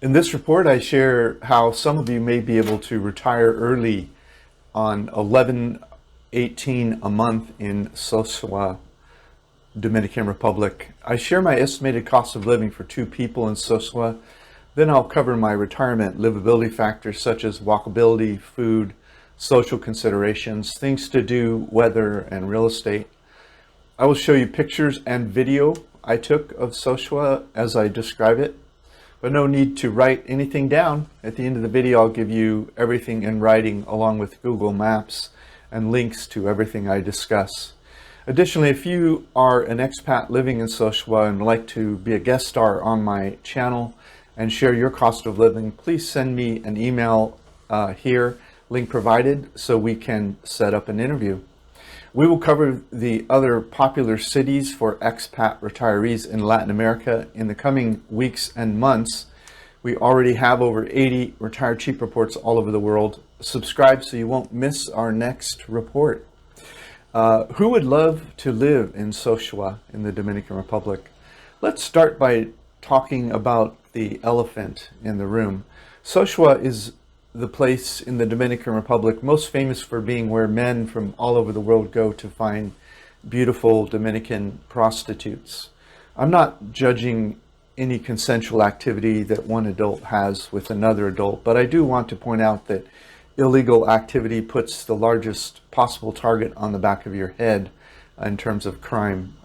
In this report, I share how some of you may be able to retire early on 11.18 a month in Sosua Dominican Republic. I share my estimated cost of living for two people in Sosua. Then I'll cover my retirement livability factors such as walkability, food, social considerations, things to do, weather, and real estate. I will show you pictures and video I took of Sosua as I describe it, but no need to write anything down. At the end of the video, I'll give you everything in writing along with Google Maps and links to everything I discuss. Additionally, if you are an expat living in Sosua and would like to be a guest star on my channel and share your cost of living, please send me an email here, link provided, so we can set up an interview. We will cover the other popular cities for expat retirees in Latin America in the coming weeks and months. We already have over 80 Retire Cheap reports all over the world. Subscribe so you won't miss our next report. Who would love to live in Sosua in the Dominican Republic? Let's start by talking about the elephant in the room. Sosua is the place in the Dominican Republic most famous for being where men from all over the world go to find beautiful Dominican prostitutes. I'm not judging any consensual activity that one adult has with another adult, but I do want to point out that illegal activity puts the largest possible target on the back of your head in terms of crime,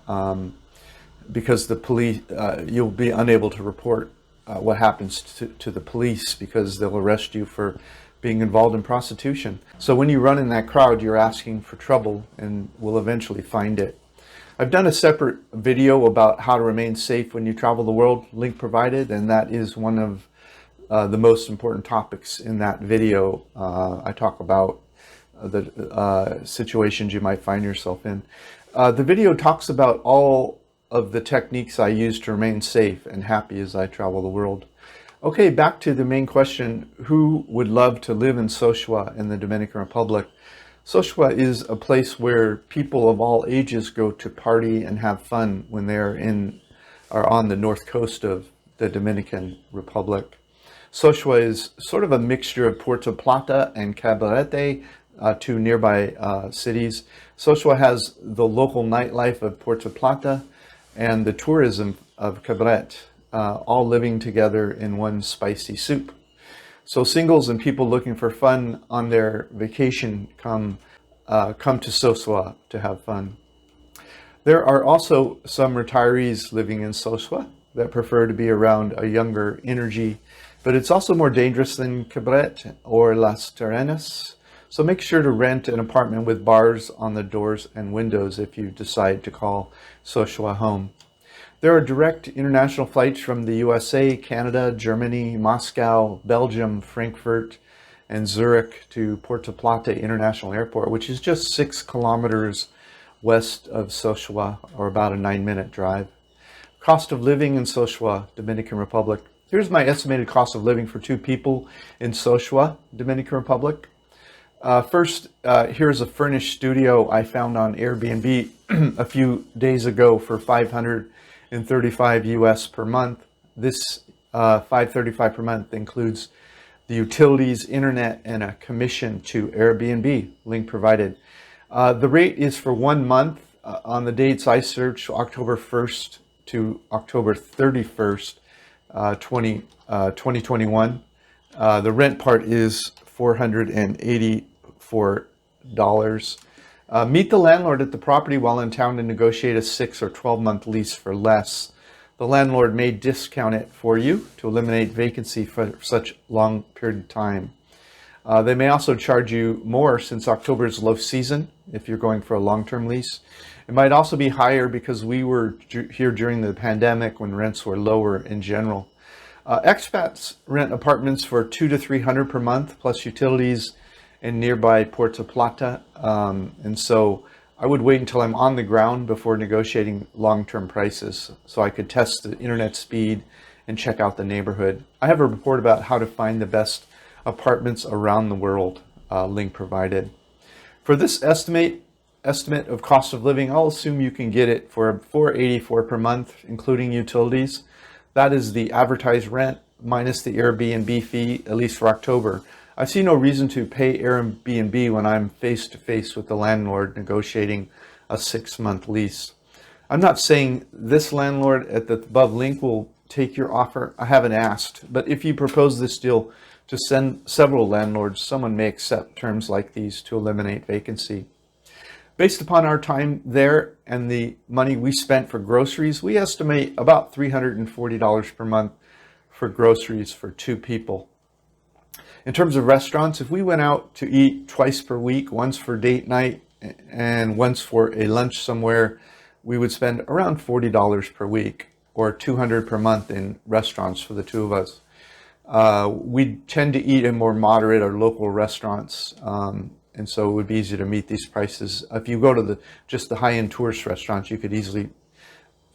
because the police, you'll be unable to report what happens to the police because they'll arrest you for being involved in prostitution. So when you run in that crowd, you're asking for trouble and will eventually find it. I've done a separate video about how to remain safe when you travel the world, link provided, and that is one of the most important topics in that video. I talk about the situations you might find yourself in. The video talks about all of the techniques I use to remain safe and happy as I travel the world. Okay, back to the main question, who would love to live in Sosua in the Dominican Republic? Sosua is a place where people of all ages go to party and have fun when they're on the north coast of the Dominican Republic. Sosua is sort of a mixture of Puerto Plata and Cabarete, two nearby cities. Sosua has the local nightlife of Puerto Plata and the tourism of 𝗂𝗓𝗄, all living together in one spicy soup. So singles and people looking for fun on their vacation come to Sosua to have fun. There are also some retirees living in Sosua that prefer to be around a younger energy, but it's also more dangerous than 𝗂𝗓𝗄 or Las Terrenas. So make sure to rent an apartment with bars on the doors and windows if you decide to call Sosua home. There are direct international flights from the USA, Canada, Germany, Moscow, Belgium, Frankfurt, and Zurich to Puerto Plata International Airport, which is just 6 kilometers west of Sosua, or about a 9-minute drive. Cost of living in Sosua, Dominican Republic. Here's my estimated cost of living for two people in Sosua, Dominican Republic. First, here's a furnished studio I found on Airbnb a few days ago for $535 US per month. This $535 per month includes the utilities, internet, and a commission to Airbnb, link provided. The rate is for 1 month. On the dates I searched, October 1st to October 31st, 2021. The rent part is $484. Meet the landlord at the property while in town to negotiate a 6 or 12-month lease for less. The landlord may discount it for you to eliminate vacancy for such long period of time. They may also charge you more since October is low season if you're going for a long-term lease. It might also be higher because we were here during the pandemic when rents were lower in general. Expats rent apartments for $200 to $300 per month plus utilities in nearby Puerto Plata, and so I would wait until I'm on the ground before negotiating long-term prices so I could test the internet speed and check out the neighborhood. I have a report about how to find the best apartments around the world, link provided. For this estimate of cost of living, I'll assume you can get it for $484 per month, including utilities. That is the advertised rent. minus the Airbnb fee, at least for October. I see no reason to pay Airbnb when I'm face to face with the landlord negotiating a 6-month lease. I'm not saying this landlord at the above link will take your offer. I haven't asked, but if you propose this deal to send several landlords, someone may accept terms like these to eliminate vacancy. Based upon our time there and the money we spent for groceries, we estimate about $340 per month for groceries for 2 people. In terms of restaurants, if we went out to eat twice per week, once for date night and once for a lunch somewhere, we would spend around $40 per week, or $200 per month in restaurants for the 2 of us. We tend to eat in more moderate or local restaurants, and so it would be easy to meet these prices. If you go to just the high-end tourist restaurants, you could easily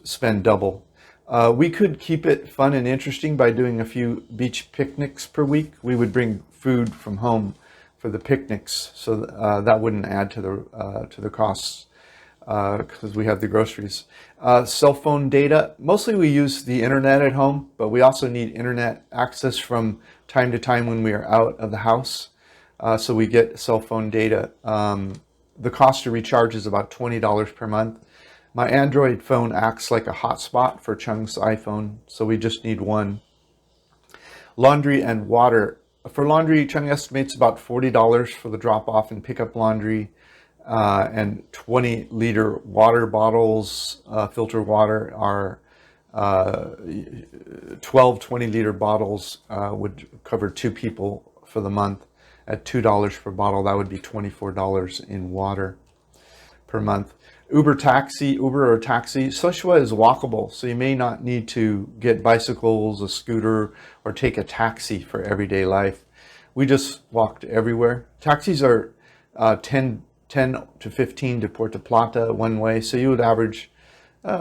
spend double. We could keep it fun and interesting by doing a few beach picnics per week. We would bring food from home for the picnics, so that wouldn't add to the costs because we have the groceries. Cell phone data, mostly we use the internet at home, but we also need internet access from time to time when we are out of the house. So we get cell phone data. The cost to recharge is about $20 per month. My Android phone acts like a hotspot for Chung's iPhone, so we just need one. Laundry and water. For laundry, Chung estimates about $40 for the drop-off and pickup laundry, and 20-liter water bottles, filter water, are 12 20-liter bottles would cover 2 people for the month. At $2 per bottle, that would be $24 in water per month. Uber or taxi. Sosua is walkable, so you may not need to get bicycles, a scooter, or take a taxi for everyday life. We just walked everywhere. Taxis are 10 to 15 to Puerto Plata one way, so you would average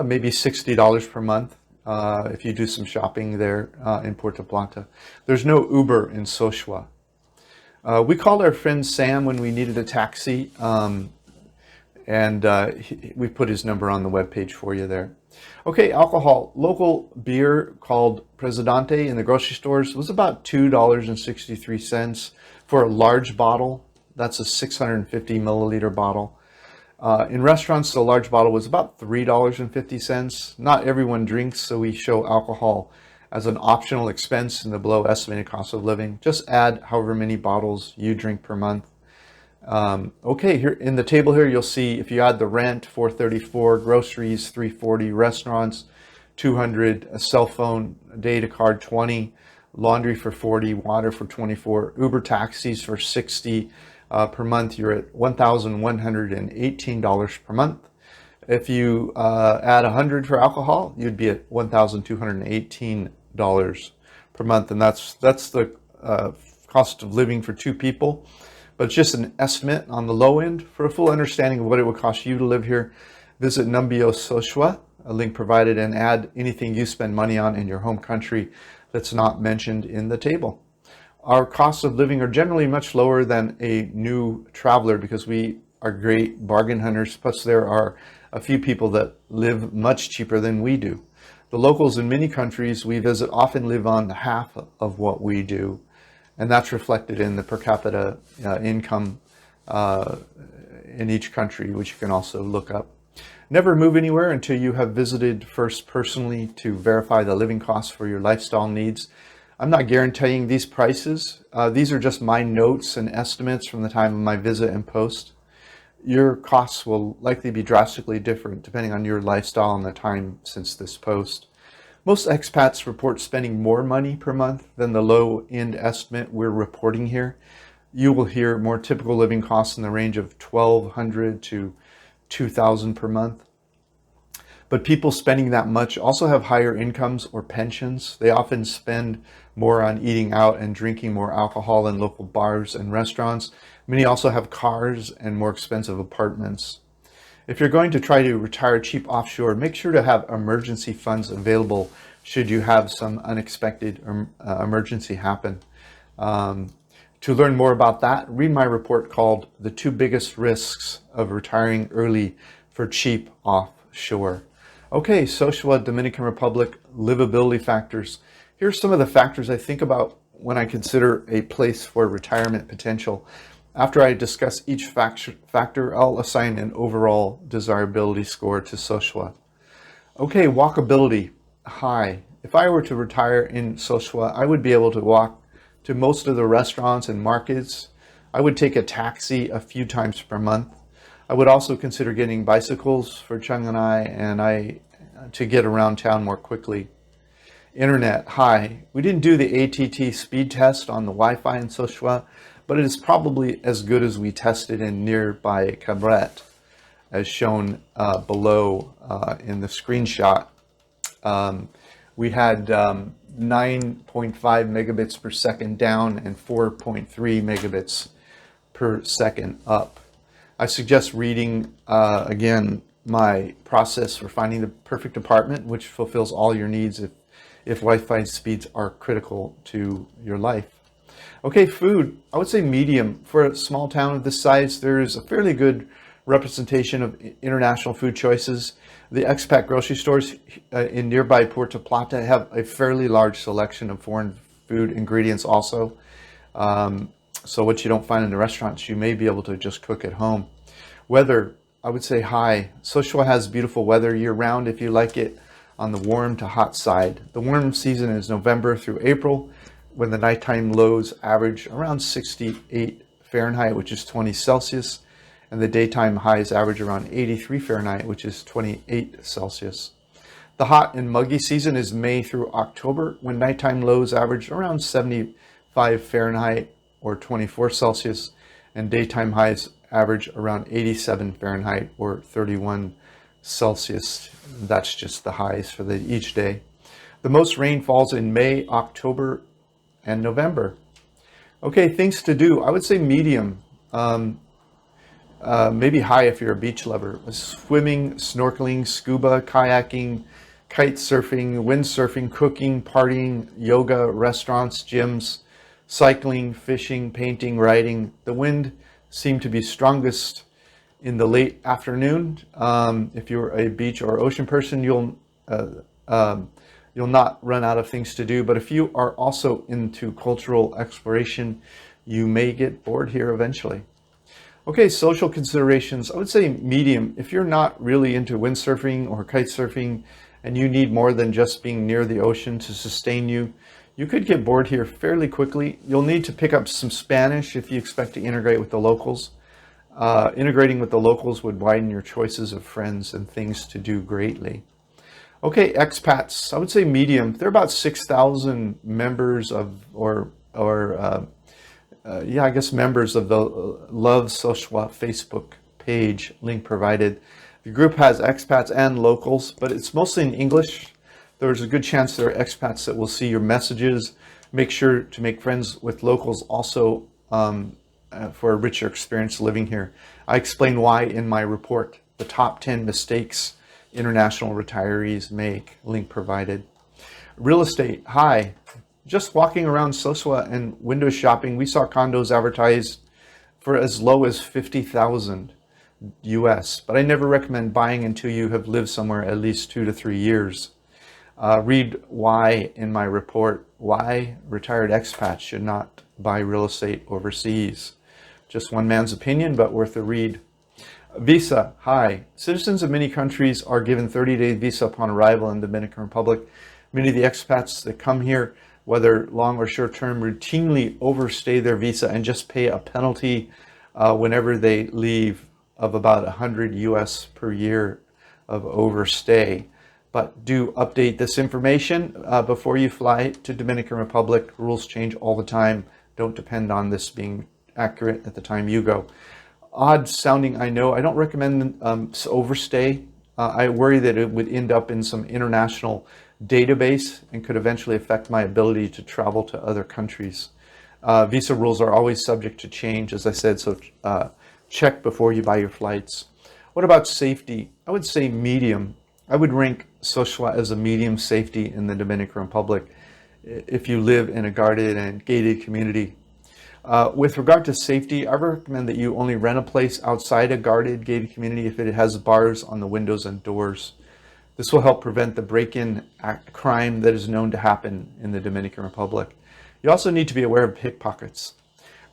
maybe $60 per month if you do some shopping there in Puerto Plata. There's no Uber in Sosua. We called our friend Sam when we needed a taxi, and we put his number on the webpage for you there. Okay, alcohol. Local beer called Presidente in the grocery stores was about $2.63 for a large bottle. That's a 650 milliliter bottle. In restaurants, the large bottle was about $3.50. Not everyone drinks, so we show alcohol as an optional expense in the below estimated cost of living. Just add however many bottles you drink per month. Okay, here in the table here, you'll see if you add the rent, $434, groceries, $340, restaurants, $200, a cell phone, data card, $20, laundry for $40, water for $24, Uber taxis for $60 per month, you're at $1,118 per month. If you add $100 for alcohol, you'd be at $1,218 per month, and that's the cost of living for 2 people. But it's just an estimate on the low end. For a full understanding of what it would cost you to live here, visit Numbeo Sosua, a link provided, and add anything you spend money on in your home country that's not mentioned in the table. Our costs of living are generally much lower than a new traveler because we are great bargain hunters. Plus, there are a few people that live much cheaper than we do. The locals in many countries we visit often live on half of what we do, and that's reflected in the per capita income in each country, which you can also look up. Never move anywhere until you have visited first personally to verify the living costs for your lifestyle needs. I'm not guaranteeing these prices. These are just my notes and estimates from the time of my visit and post. Your costs will likely be drastically different depending on your lifestyle and the time since this post. Most expats report spending more money per month than the low-end estimate we're reporting here. You will hear more typical living costs in the range of $1,200 to $2,000 per month. But people spending that much also have higher incomes or pensions. They often spend more on eating out and drinking more alcohol in local bars and restaurants. Many also have cars and more expensive apartments. If you're going to try to retire cheap offshore, make sure to have emergency funds available should you have some unexpected emergency happen. To learn more about that, read my report called The 2 Biggest Risks of Retiring Early for Cheap Offshore. Okay, Sosua Dominican Republic livability factors. Here's some of the factors I think about when I consider a place for retirement potential. After I discuss each factor, I'll assign an overall desirability score to Sosua. Okay, walkability, high. If I were to retire in Sosua, I would be able to walk to most of the restaurants and markets. I would take a taxi a few times per month. I would also consider getting bicycles for Chung and I to get around town more quickly. Internet, high. We didn't do the ATT speed test on the Wi-Fi in Sosua, but it is probably as good as we tested in nearby 𝗂𝐵RET, as shown below in the screenshot. We had 9.5 megabits per second down and 4.3 megabits per second up. I suggest reading again my process for finding the perfect apartment, which fulfills all your needs if Wi-Fi speeds are critical to your life. Okay, food, I would say medium. For a small town of this size, there is a fairly good representation of international food choices. The expat grocery stores in nearby Puerto Plata have a fairly large selection of foreign food ingredients also. So what you don't find in the restaurants, you may be able to just cook at home. Weather, I would say high. Sosua has beautiful weather year-round if you like it on the warm to hot side. The warm season is November through April, when the nighttime lows average around 68 Fahrenheit, which is 20 Celsius, and the daytime highs average around 83 Fahrenheit, which is 28 Celsius. The hot and muggy season is May through October, when nighttime lows average around 75 Fahrenheit or 24 Celsius, and daytime highs average around 87 Fahrenheit or 31 Celsius. That's just the highs for each day. The most rain falls in May, October, and November. Okay, things to do. I would say medium. Maybe high if you're a beach lover. Swimming, snorkeling, scuba, kayaking, kite surfing, windsurfing, cooking, partying, yoga, restaurants, gyms, cycling, fishing, painting, writing. The wind seemed to be strongest in the late afternoon. If you're a beach or ocean person, you'll not run out of things to do. But if you are also into cultural exploration, you may get bored here eventually. Okay, social considerations. I would say medium. If you're not really into windsurfing or kite surfing and you need more than just being near the ocean to sustain you, you could get bored here fairly quickly. You'll need to pick up some Spanish if you expect to integrate with the locals. Integrating with the locals would widen your choices of friends and things to do greatly. Okay, expats. I would say medium. There are about 6,000 members of, members of the Love Sosua Facebook page, link provided. The group has expats and locals, but it's mostly in English. There's a good chance there are expats that will see your messages. Make sure to make friends with locals also for a richer experience living here. I explain why in my report, the top 10 mistakes international retirees make, link provided. Real estate, high. Just walking around Sosua and window shopping, we saw condos advertised for as low as $50,000 US, but I never recommend buying until you have lived somewhere at least 2 to 3 years. Read why in my report, why retired expats should not buy real estate overseas. Just one man's opinion, but worth a read. Visa, high. Citizens of many countries are given 30-day visa upon arrival in the Dominican Republic. Many of the expats that come here, whether long or short term, routinely overstay their visa and just pay a penalty whenever they leave of about 100 US per year of overstay. But do update this information before you fly to Dominican Republic. Rules change all the time. Don't depend on this being accurate at the time you go. Odd sounding, I know. I don't recommend overstay. I worry that it would end up in some international database and could eventually affect my ability to travel to other countries. Visa rules are always subject to change, as I said, so check before you buy your flights. What about safety? I would say medium. I would rank Sosua as a medium safety in the Dominican Republic if you live in a guarded and gated community. With regard to safety, I recommend that you only rent a place outside a guarded, gated community if it has bars on the windows and doors. This will help prevent the break-in crime that is known to happen in the Dominican Republic. You also need to be aware of pickpockets.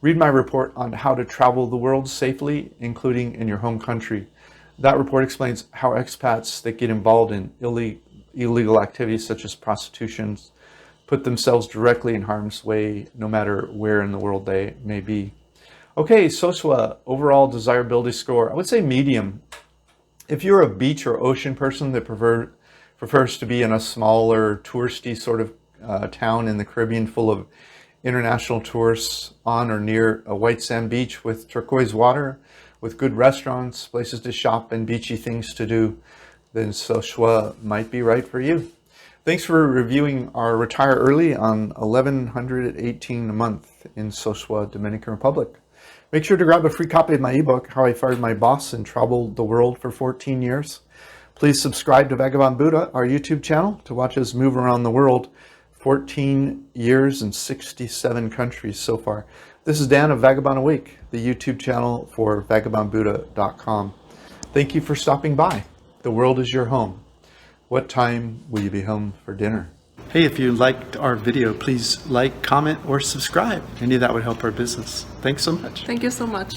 Read my report on how to travel the world safely, including in your home country. That report explains how expats that get involved in illegal activities such as prostitution put themselves directly in harm's way, no matter where in the world they may be. Okay, Sosua, overall desirability score, I would say medium. If you're a beach or ocean person that prefers to be in a smaller touristy sort of town in the Caribbean full of international tourists on or near a white sand beach with turquoise water, with good restaurants, places to shop, and beachy things to do, then Sosua might be right for you. Thanks for reviewing our Retire Early on $1,118 a month in Sosua, Dominican Republic. Make sure to grab a free copy of my ebook, How I Fired My Boss and Traveled the World for 14 Years. Please subscribe to Vagabond Buddha, our YouTube channel, to watch us move around the world. 14 years and 67 countries so far. This is Dan of Vagabond Awake, the YouTube channel for vagabondbuddha.com. Thank you for stopping by. The world is your home. What time will you be home for dinner? Hey, if you liked our video, please like, comment, or subscribe. Any of that would help our business. Thanks so much. Thank you so much.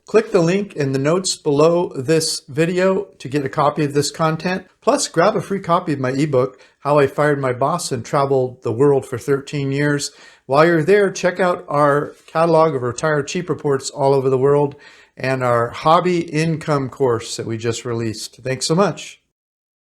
Click the link in the notes below this video to get a copy of this content. Plus, grab a free copy of my ebook, How I Fired My Boss and Traveled the World for 13 Years. While you're there, check out our catalog of retired cheap reports all over the world and our hobby income course that we just released. Thanks so much.